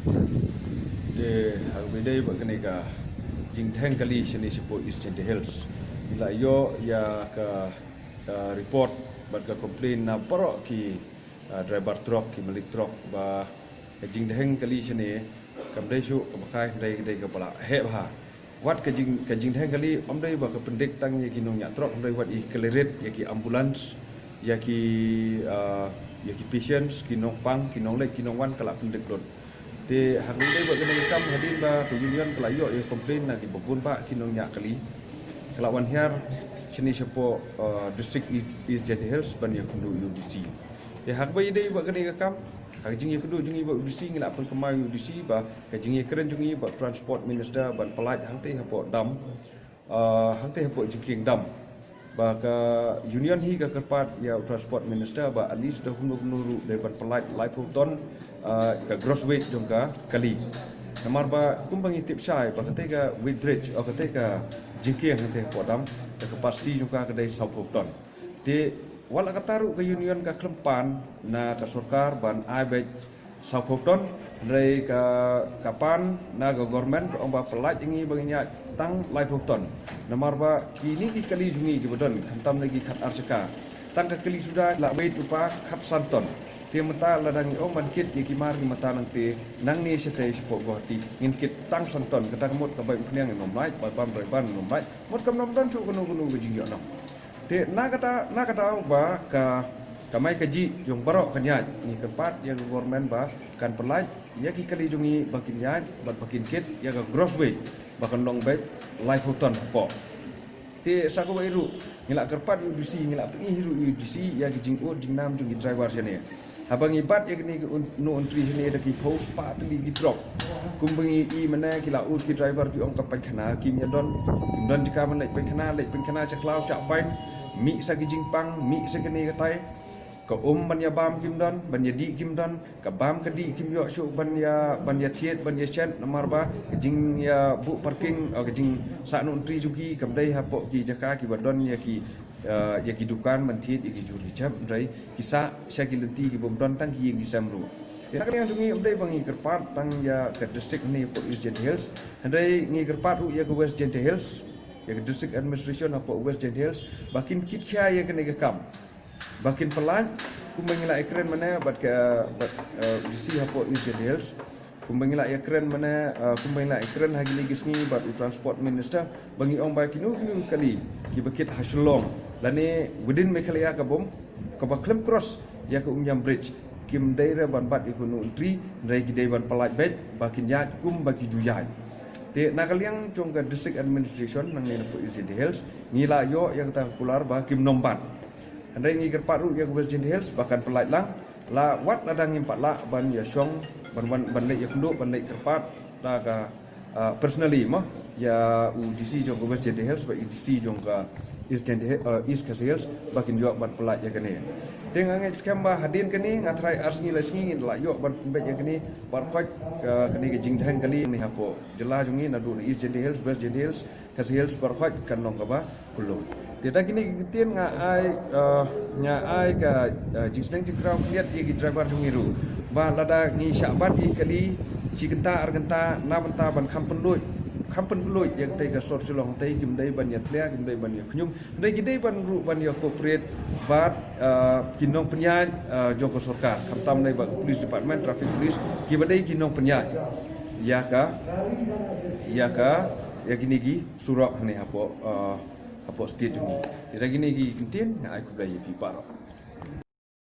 de hagbidai bagani ka jingtheng kali sini sipo Eastern Hills ila yo ya ka report bat ka complain na paro ki driver truck ki malik truck ba jingtheng kali sini kamdai su kabakai dai ka pala he ba wat ka jingtheng kali amdai ba ka pendik tang ya kinong nya truck amdai wat i keleret ya ki ambulance ya ki patients kinong pang kinong lek kinong wan kala pendik don te hari ini buat kena ikam hadir ba ke union kelayo ya komplain na ki babun ba kinong nya kali kelawan hiar sini sepo district Eastern Hills ban ya kundu UDC te hak ba ide buat kena ikam hak jingi kundu jingi ba UDC ngila pun kemai UDC ba ke jingi keren jingi ba transport minister ban pelat hang te hapo dam hang te hapo jingking dam ba ka union hi ka kerpat ya transport minister ba at least dah hunur depan pelat life ton ka gross weight jong ka kali namar ba kumbangi tip sai ba kate ka weight bridge o kate ka jingkiang kate podam ka capacity jong ka kadai 10 ton te wala kataru ka union ka klempan na ka sarkar ban ai bet 10 ton dari ka kapan na ka government ka omba pelat ingi baginya tang life ton namar ba kini ki kali jungi ki bodon khantam lagi khat arsaka tang ka kali sudah la weight upa khat santon te mata ladang o man kit ki mar ki mata nang te nang ni sete sipo goti ngin kit tang santon kata mot ka bai phniang nom lai ba bam rai ban nom lai mot kam nom don chu kono gijing yo no te na kata ba ka kamai kaji jong barok kanyat ni kepat yang government ba kan pelaj ya ki kali jungi bakin nyaj bat bakin kit ya ka gross weight bakan long bed life ton po te sako iru ngila kerpat UDC ngila pengi hiru UDC ya ki jing o jing nam jungi driver sene habang ibat ya ni no entry sene da ki post pa tli ki drop kumbangi I mana ki la ut ki driver ki ong kapan khana ki nya don jika man lek pen khana chaklau cha fine mi sa ki jing pang mi sa ki ni katai ka ban ya bam kim don ban ya di kim don ka bam ka di kim yo shu ban ya thiet ban ya chen namar ba jing ya bu parking ka jing sa nun tri juki kam dai hapo ki jaka ki badon ya ki dukan man thiet ki juri jam dai kisa sya ki lenti ki bom don tang ki samru tak yang jungi amdai bangi kerpat tang ya ke district ni po Eastern Hills andai ngi kerpat ya ke Western Hills ya ke district administration apa Western Hills bakin kit kya ya ke kam bakin pelan kumbangila ekren mana bat DC hapo Eastern Hills kumbangila ekren mana kumbangila ekren hagi ligis ni bat transport minister bangi ong ba kinu kali ki bakit haslong lani within mekalaya ka bom ka baklem cross ya ka bridge kim daira ban bat ikunu tri dai ki dai ban pelat bet bakin ya kum baki juyai te nakaliang chong ka district administration nang ni hapo Eastern Hills ngila yo yang ta kular ba kim nombat andai ngi kerpat ru ya Western Hills bahkan pelait lang la wat ladang impat la ban ya syong ban lek ya kunduk ban lek kerpat la ka personally mah ya UDC jong Western Hills ba UDC jong ka East Hills bakin yo ban pelait ya kene tengang scam ba hadin kene ngatrai ars ngi lesngi la yo ban pembet ya kene perfect kene ke jingthang kali ni hapo jela jongi na du East Hills Western Hills Kas Hills perfect kan nong ka ba kulo tidak kini kitien ai ka jingsneng jikrau lihat ye driver jungiru ba lada ni syabat I kali si genta argenta na benta ban kampen luit yang te ka sor silong te kim dai ban ya tlia kim dai ban ya knyum dai gidai ban ru ban ya corporate bat kinong penyaj joko sarkar kamtam dai ba police department traffic police ki badai kinong penyaj ya gini gi surak ni hapo state jungi. Tidak gini gi kentin, ngai ku belajar piparo.